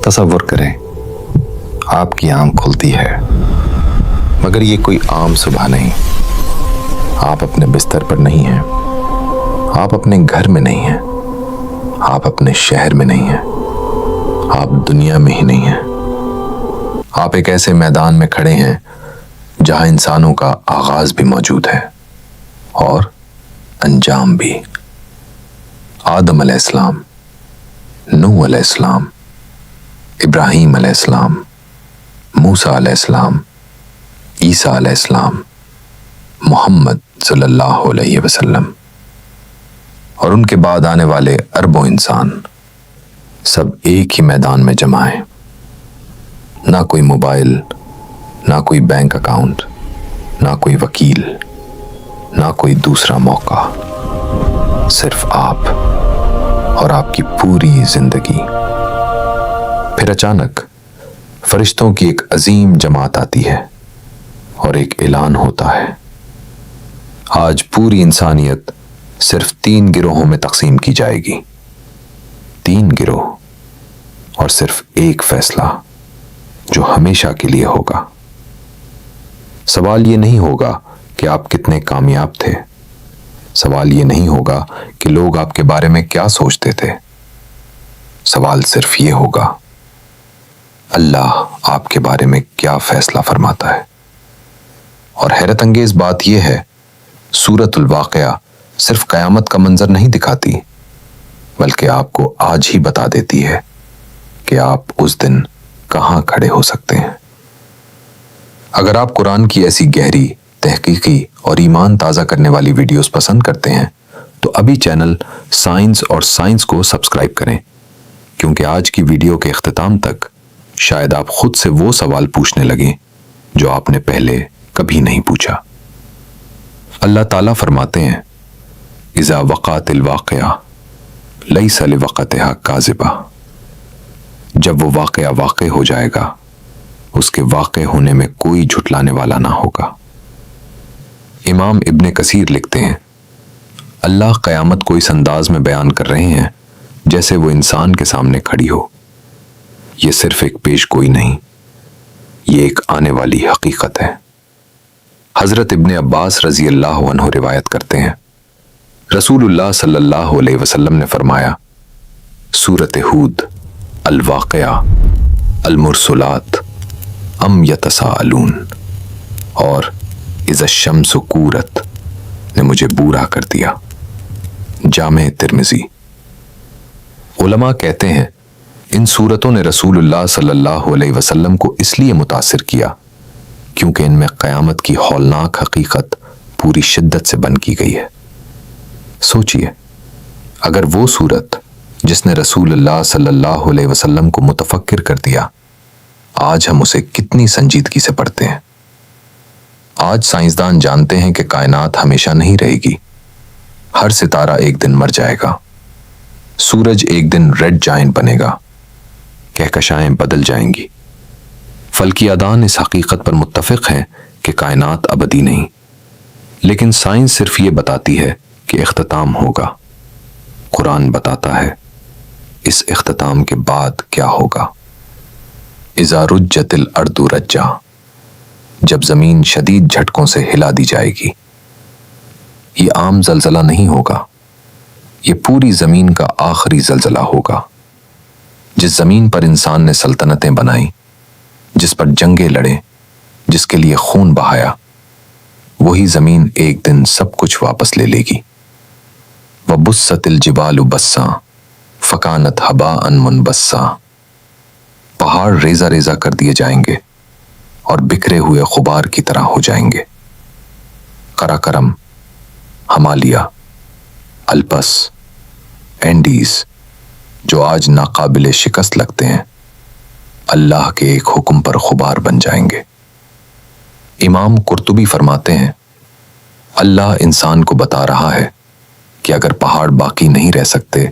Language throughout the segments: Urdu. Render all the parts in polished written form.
تصور کریں آپ کی آنکھ کھلتی ہے مگر یہ کوئی عام صبح نہیں. آپ اپنے بستر پر نہیں ہیں, آپ اپنے گھر میں نہیں ہیں, آپ اپنے شہر میں نہیں ہیں, آپ دنیا میں ہی نہیں ہیں. آپ ایک ایسے میدان میں کھڑے ہیں جہاں انسانوں کا آغاز بھی موجود ہے اور انجام بھی. آدم علیہ السلام, نوح علیہ السلام, ابراہیم علیہ السلام, موسیٰ علیہ السلام, عیسیٰ علیہ السلام, محمد صلی اللہ علیہ وسلم اور ان کے بعد آنے والے اربوں انسان سب ایک ہی میدان میں جمع ہیں. نہ کوئی موبائل, نہ کوئی بینک اکاؤنٹ, نہ کوئی وکیل, نہ کوئی دوسرا موقع, صرف آپ اور آپ کی پوری زندگی. پھر اچانک فرشتوں کی ایک عظیم جماعت آتی ہے اور ایک اعلان ہوتا ہے, آج پوری انسانیت صرف 3 گروہوں میں تقسیم کی جائے گی. 3 گروہ اور صرف ایک فیصلہ جو ہمیشہ کے لیے ہوگا. سوال یہ نہیں ہوگا کہ آپ کتنے کامیاب تھے, سوال یہ نہیں ہوگا کہ لوگ آپ کے بارے میں کیا سوچتے تھے. سوال صرف یہ ہوگا, اللہ آپ کے بارے میں کیا فیصلہ فرماتا ہے. اور حیرت انگیز بات یہ ہے, سورۃ الواقعہ صرف قیامت کا منظر نہیں دکھاتی بلکہ آپ کو آج ہی بتا دیتی ہے کہ آپ اس دن کہاں کھڑے ہو سکتے ہیں. اگر آپ قرآن کی ایسی گہری, تحقیقی اور ایمان تازہ کرنے والی ویڈیوز پسند کرتے ہیں تو ابھی چینل سائنس اور سائنس کو سبسکرائب کریں, کیونکہ آج کی ویڈیو کے اختتام تک شاید آپ خود سے وہ سوال پوچھنے لگیں جو آپ نے پہلے کبھی نہیں پوچھا. اللہ تعالیٰ فرماتے ہیں, اذا وقعت الواقعہ لیس لوقعتها کاذبہ, جب وہ واقعہ واقع ہو جائے گا اس کے واقع ہونے میں کوئی جھٹلانے والا نہ ہوگا. امام ابن کثیر لکھتے ہیں, اللہ قیامت کو اس انداز میں بیان کر رہے ہیں جیسے وہ انسان کے سامنے کھڑی ہو. یہ صرف ایک پیش گوئی نہیں, یہ ایک آنے والی حقیقت ہے. حضرت ابن عباس رضی اللہ عنہ روایت کرتے ہیں, رسول اللہ صلی اللہ علیہ وسلم نے فرمایا, سورۃ ہود, الواقعہ, المرسلات, ام یتساءلون اور اذا الشمس کورت نے مجھے بورا کر دیا. جامع ترمذی. علماء کہتے ہیں ان سورتوں نے رسول اللہ صلی اللہ علیہ وسلم کو اس لیے متاثر کیا کیونکہ ان میں قیامت کی ہولناک حقیقت پوری شدت سے بیان کی گئی ہے. سوچئے, اگر وہ سورت جس نے رسول اللہ صلی اللہ علیہ وسلم کو متفکر کر دیا, آج ہم اسے کتنی سنجیدگی سے پڑھتے ہیں. آج سائنسدان جانتے ہیں کہ کائنات ہمیشہ نہیں رہے گی, ہر ستارہ ایک دن مر جائے گا, سورج ایک دن ریڈ جائنٹ بنے گا, کہکشائیں بدل جائیں گی. فلکیادان اس حقیقت پر متفق ہیں کہ کائنات ابدی نہیں, لیکن سائنس صرف یہ بتاتی ہے کہ اختتام ہوگا. قرآن بتاتا ہے اس اختتام کے بعد کیا ہوگا. اذا رجت الارض رجا, جب زمین شدید جھٹکوں سے ہلا دی جائے گی. یہ عام زلزلہ نہیں ہوگا, یہ پوری زمین کا آخری زلزلہ ہوگا. جس زمین پر انسان نے سلطنتیں بنائیں, جس پر جنگیں لڑیں, جس کے لیے خون بہایا, وہی زمین ایک دن سب کچھ واپس لے لے گی. وَبُسَّتِ الْجِبَالُ بَسًّا فَكَانَتْ هَبَاءً مُنبَثًّا, پہاڑ ریزہ ریزہ کر دیے جائیں گے اور بکھرے ہوئے غبار کی طرح ہو جائیں گے. قراقرم, ہمالیہ, الپس, اینڈیز جو آج ناقابل شکست لگتے ہیں, اللہ کے ایک حکم پر غبار بن جائیں گے. امام قرطبی فرماتے ہیں, اللہ انسان کو بتا رہا ہے کہ اگر پہاڑ باقی نہیں رہ سکتے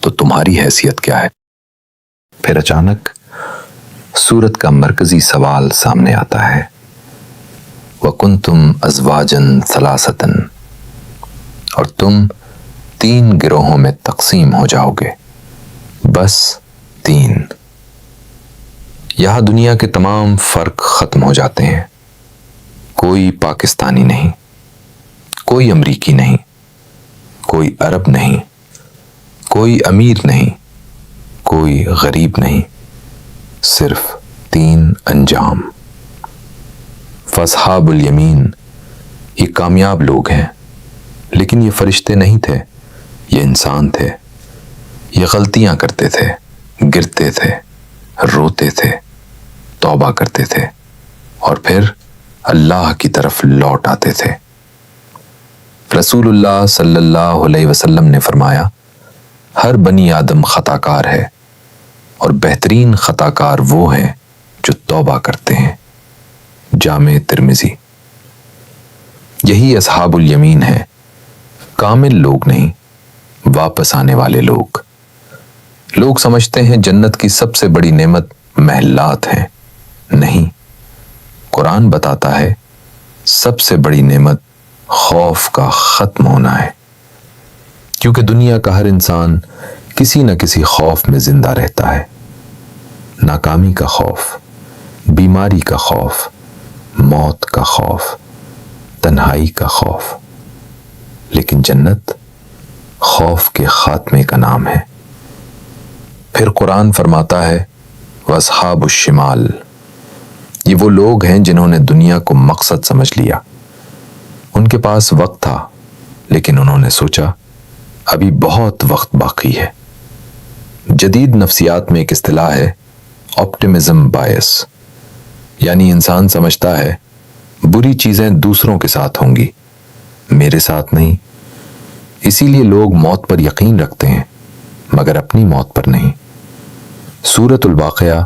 تو تمہاری حیثیت کیا ہے. پھر اچانک سورت کا مرکزی سوال سامنے آتا ہے, وَكُنْتُمْ أَزْوَاجًا ثَلَاثَةً, اور تم 3 گروہوں میں تقسیم ہو جاؤ گے. بس 3. یہاں دنیا کے تمام فرق ختم ہو جاتے ہیں. کوئی پاکستانی نہیں، کوئی امریکی نہیں، کوئی عرب نہیں، کوئی امیر نہیں، کوئی غریب نہیں، صرف 3 انجام. فاصحاب الیمین یہ کامیاب لوگ ہیں، لیکن یہ فرشتے نہیں تھے، یہ انسان تھے. یہ غلطیاں کرتے تھے، گرتے تھے، روتے تھے، توبہ کرتے تھے اور پھر اللہ کی طرف لوٹ آتے تھے. رسول اللہ صلی اللہ علیہ وسلم نے فرمایا، ہر بنی آدم خطا کار ہے اور بہترین خطا کار وہ ہیں جو توبہ کرتے ہیں. جامع ترمذی. یہی اصحاب الیمین ہیں، کامل لوگ نہیں، واپس آنے والے لوگ. لوگ سمجھتے ہیں جنت کی سب سے بڑی نعمت محلات ہیں. نہیں، قرآن بتاتا ہے سب سے بڑی نعمت خوف کا ختم ہونا ہے، کیونکہ دنیا کا ہر انسان کسی نہ کسی خوف میں زندہ رہتا ہے. ناکامی کا خوف، بیماری کا خوف، موت کا خوف، تنہائی کا خوف. لیکن جنت خوف کے خاتمے کا نام ہے. پھر قرآن فرماتا ہے وَأَصْحَابُ الشِّمَالِ یہ وہ لوگ ہیں جنہوں نے دنیا کو مقصد سمجھ لیا. ان کے پاس وقت تھا لیکن انہوں نے سوچا ابھی بہت وقت باقی ہے. جدید نفسیات میں ایک اصطلاح ہے آپٹمزم بائس، یعنی انسان سمجھتا ہے بری چیزیں دوسروں کے ساتھ ہوں گی، میرے ساتھ نہیں. اسی لیے لوگ موت پر یقین رکھتے ہیں مگر اپنی موت پر نہیں. سورۃ الواقعہ